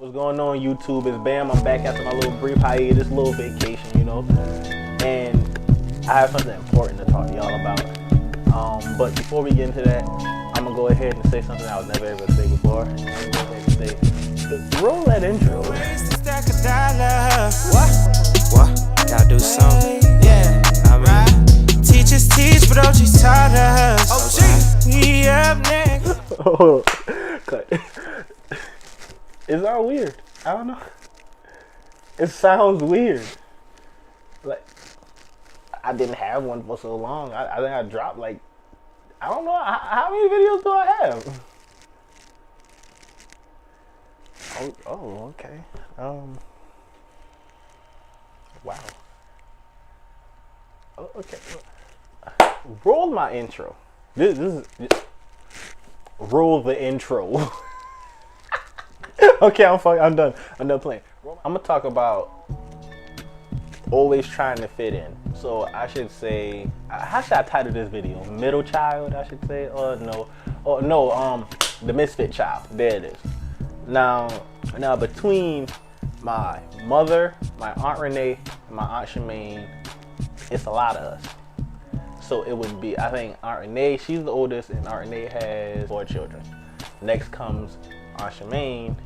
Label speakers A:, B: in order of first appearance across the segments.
A: What's going on YouTube? It's Bam. I'm back after my little brief hiatus, little vacation, you know. And I have something important to talk to y'all about. But before we get into that, I'm gonna go ahead and say something I was never able to say before. I'm gonna go ahead and say, roll that intro.
B: What? Y'all do something? Yeah. I mean, teachers teach, but OGs taught us. OG. We up next.
A: Oh, cut. It sounds weird. I don't know. It sounds weird. Like, I didn't have one for so long. I think I dropped like, I don't know, how many videos do I have? Oh, okay. Wow. Oh, okay. Roll my intro. This is roll the intro. Okay, I'm done. I'm done playing. I'm gonna talk about always trying to fit in. So I should say, how should I title this video? Middle child, I should say, or no, the Misfit child. There it is. Now between my mother, my Aunt Renee, and my Aunt Shemaine, it's a lot of us. So it would be, I think Aunt Renee, she's the oldest, and Aunt Renee has 4 children. Next comes Aunt Shemaine,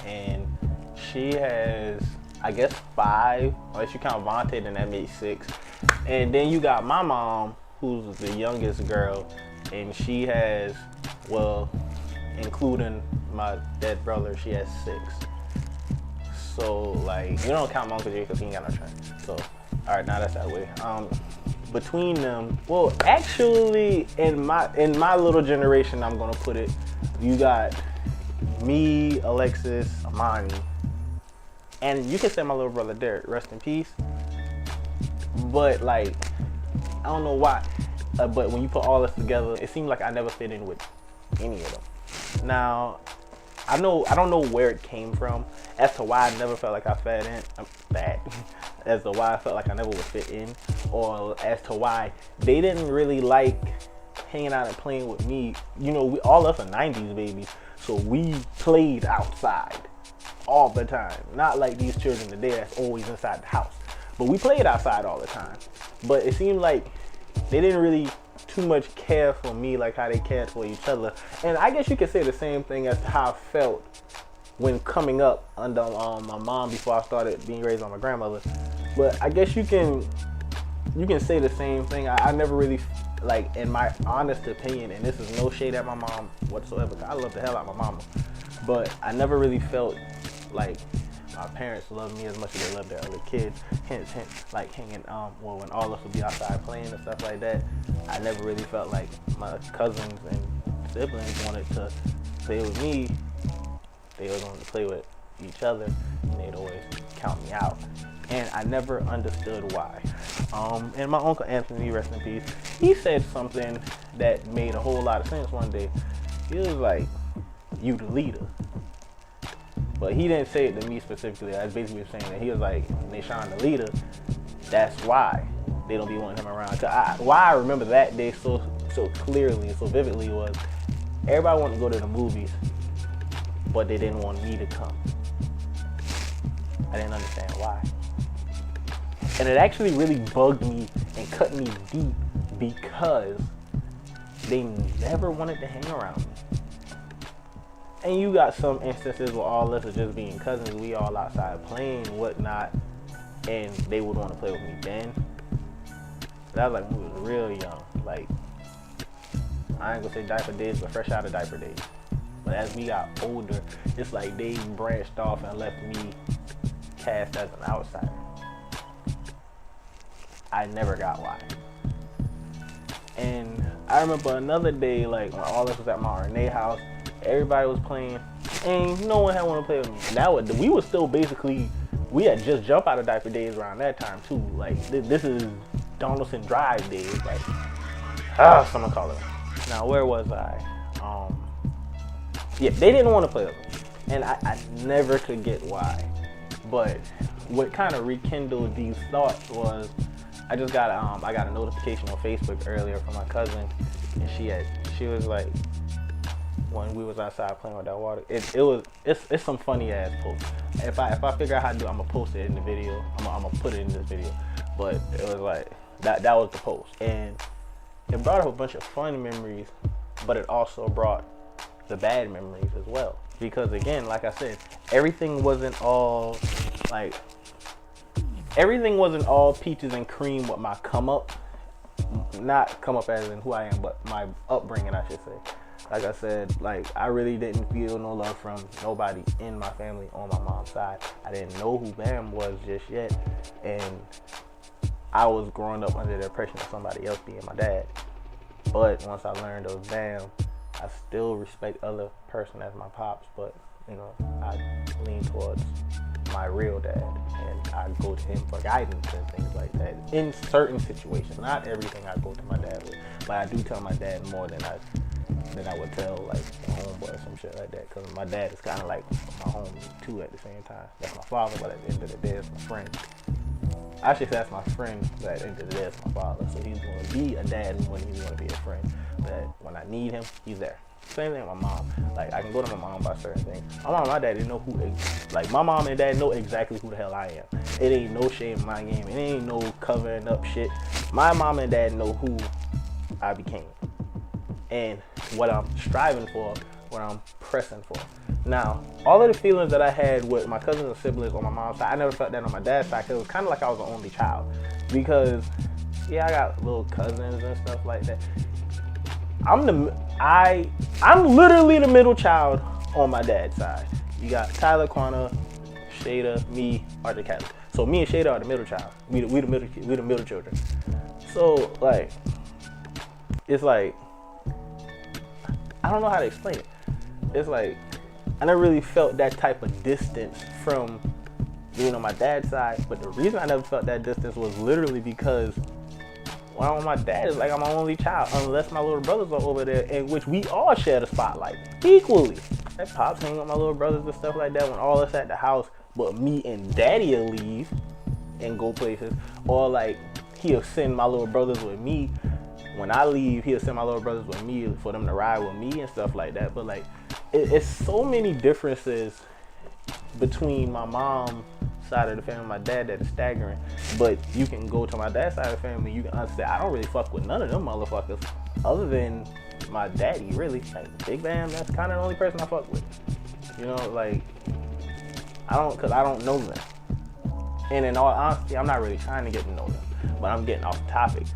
A: and she has, I guess, 5, unless you count Vontae, then that makes 6. And then you got my mom, who's the youngest girl, and she has, well, including my dead brother, she has 6. So, like, you don't count my Uncle Jay because he ain't got no train. So, alright, now that's that way. Between them, well, actually, in my little generation, I'm gonna put it, you got me, Alexis, Amani, and you can say my little brother Derek, rest in peace. But like, I don't know why, but when you put all this together, it seemed like I never fit in with any of them. Now, I don't know where it came from as to why I never felt like I fit in. As to why I felt like I never would fit in, or as to why they didn't really like hanging out and playing with me. You know, we all us are 90s babies, so we played outside all the time. Not like these children today that's always inside the house, but we played outside all the time. But it seemed like they didn't really too much care for me like how they cared for each other. And I guess you could say the same thing as to how I felt when coming up under my mom before I started being raised by my grandmother. But I guess you can say the same thing. I never really, like, in my honest opinion, and this is no shade at my mom whatsoever, I love the hell out of my mama, but I never really felt like my parents loved me as much as they loved their other kids. Hence, like hanging, well, when all of us would be outside playing and stuff like that, I never really felt like my cousins and siblings wanted to play with me. They always wanted to play with each other, and they'd always count me out. And I never understood why. And my Uncle Anthony, rest in peace, he said something that made a whole lot of sense one day. He was like, you the leader. But he didn't say it to me specifically. I was basically saying that he was like, Nashawn the leader, that's why they don't be wanting him around. Why I remember that day so clearly, so vividly was, everybody wanted to go to the movies, but they didn't want me to come. I didn't understand why. And it actually really bugged me and cut me deep because they never wanted to hang around me. And you got some instances where all of us are just being cousins, we all outside playing and whatnot, and they would want to play with me then. That was like when we was real young. Like, I ain't gonna say diaper days, but fresh out of diaper days. But as we got older, it's like they branched off and left me cast as an outsider. I never got why. And I remember another day, like when all this was at my Renee house, everybody was playing, and no one had want to play with me. And that was, we was still basically, we had just jumped out of diaper days around that time too. Like this is Donaldson Drive days. Like, someone call it. Now where was I? Yeah, they didn't want to play with me, and I never could get why. But what kind of rekindled these thoughts was, I just got I got a notification on Facebook earlier from my cousin, and she was like, when we was outside playing with that water. It's some funny ass posts. If I figure out how to do it, I'm gonna post it in the video. I'm gonna put it in this video. But it was like that was the post, and it brought up a bunch of fun memories, but it also brought the bad memories as well. Because again, like I said, everything wasn't all peaches and cream with my come up. Not come up as in who I am, but my upbringing, I should say. Like I said, like I really didn't feel no love from nobody in my family on my mom's side. I didn't know who Bam was just yet, and I was growing up under the impression of somebody else being my dad. But once I learned of Bam, I still respect other person as my pops, but you know, I lean towards my real dad, and I go to him for guidance and things like that. In certain situations, not everything I go to my dad with, but I do tell my dad more than I would tell like a homeboy or some shit like that, because my dad is kind of like my homie too at the same time. That's my father, but at the end of the day, it's my friend. I should say that's my friend, but at the end of the day, it's my father. So he's going to be a dad more than he's going to be a friend. But when I need him, he's there. Same thing with my mom. Like, I can go to my mom about certain things. My mom and my dad didn't know like, my mom and dad know exactly who the hell I am. It ain't no shame in my game. It ain't no covering up shit. My mom and dad know who I became and what I'm striving for, what I'm pressing for. Now, all of the feelings that I had with my cousins and siblings on my mom's side, I never felt that on my dad's side, because it was kind of like I was the only child. Because, yeah, I got little cousins and stuff like that. I'm literally the middle child on my dad's side. You got Tyler, Quana, Shada, me, Arthur Kelly. So me and Shada are the middle child. We the middle children. So like, it's like, I don't know how to explain it. It's like, I never really felt that type of distance from being on my dad's side. But the reason I never felt that distance was literally because when I'm on my dad, it's like I'm my only child, unless my little brothers are over there, in which we all share the spotlight equally. That pops hang with my little brothers and stuff like that when all us at the house, but me and daddy will leave and go places. Or like, he'll send my little brothers with me. When I leave, he'll send my little brothers with me for them to ride with me and stuff like that. But like, it's so many differences between my mom's side of the family and my dad that is staggering. But you can go to my dad's side of the family, you can understand I don't really fuck with none of them motherfuckers other than my daddy, really. Like Big Bam, that's kind of the only person I fuck with. You know, like, cause I don't know them. And in all honesty, I'm not really trying to get to know them, but I'm getting off topic.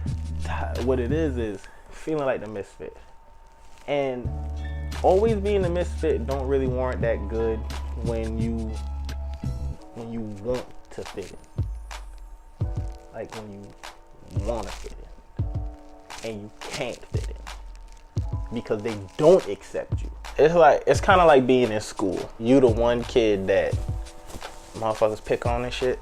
A: What it is feeling like the misfit. And always being the misfit don't really warrant that good when you want to fit in. Like when you want to fit in and you can't fit in because they don't accept you. It's kind of like being in school. You the one kid that motherfuckers pick on and shit.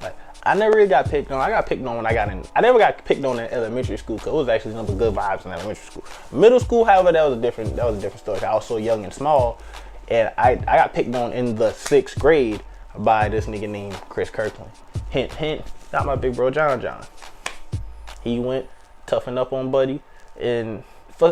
A: Like, I never really got picked on. I got picked on when I never got picked on in elementary school, because it was actually nothing but good vibes in elementary school. Middle school, however, that was a different story. I was so young and small, and I got picked on in the 6th grade by this nigga named Chris Kirkland. Hint, hint, not my big bro John. He went toughen up on Buddy, and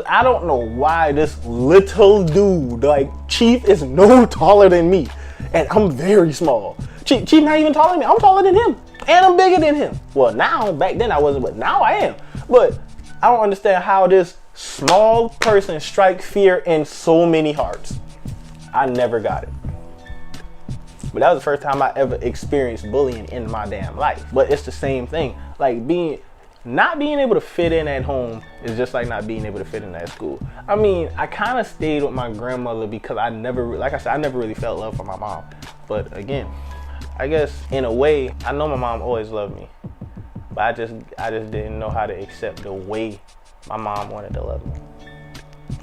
A: I don't know why this little dude, like Chief, is no taller than me, and I'm very small. Chief not even taller than me. I'm taller than him, and I'm bigger than him. Well, now, back then I wasn't, but now I am. But I don't understand how this small person strike fear in so many hearts. I never got it. But that was the first time I ever experienced bullying in my damn life. But it's the same thing. Like, not being able to fit in at home is just like not being able to fit in at school. I mean, I kind of stayed with my grandmother because I never really felt love from my mom. But again, I guess in a way, I know my mom always loved me, but I just didn't know how to accept the way my mom wanted to love me,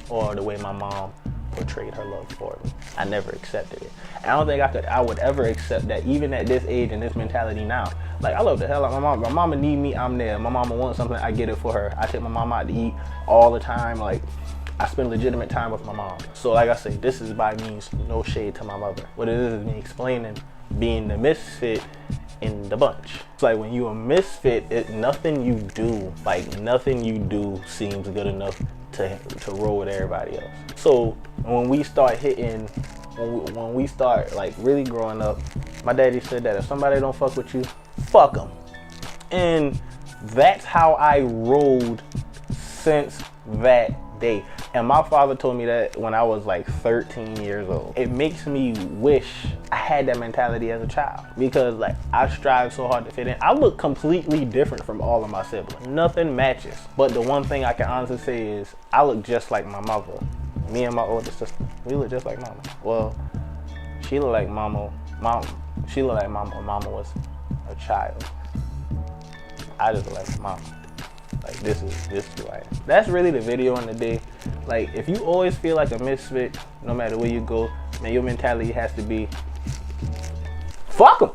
A: or the way my mom portrayed her love for me. I never accepted it. And I don't think I would ever accept that, even at this age and this mentality now. Like, I love the hell out of my mom. My mama need me, I'm there. My mama wants something, I get it for her. I take my mom out to eat all the time. Like, I spend legitimate time with my mom. So like I say, this is by means no shade to my mother. What it is me explaining being the misfit in the bunch. It's like when you a misfit, nothing you do seems good enough to roll with everybody else. So when we start hitting, when we start like really growing up, my daddy said that if somebody don't fuck with you, fuck them. And that's how I rolled since that day. And my father told me that when I was like 13 years old. It makes me wish I had that mentality as a child, because like I strive so hard to fit in. I look completely different from all of my siblings. Nothing matches. But the one thing I can honestly say is I look just like my mother. Me and my older sister, we look just like mama. Well, she looked like mama. She looked like mama when mama was a child. I just look like my mama. Like this is who I am. That's really the video on the day. Like if you always feel like a misfit, no matter where you go, man, your mentality has to be fuck 'em.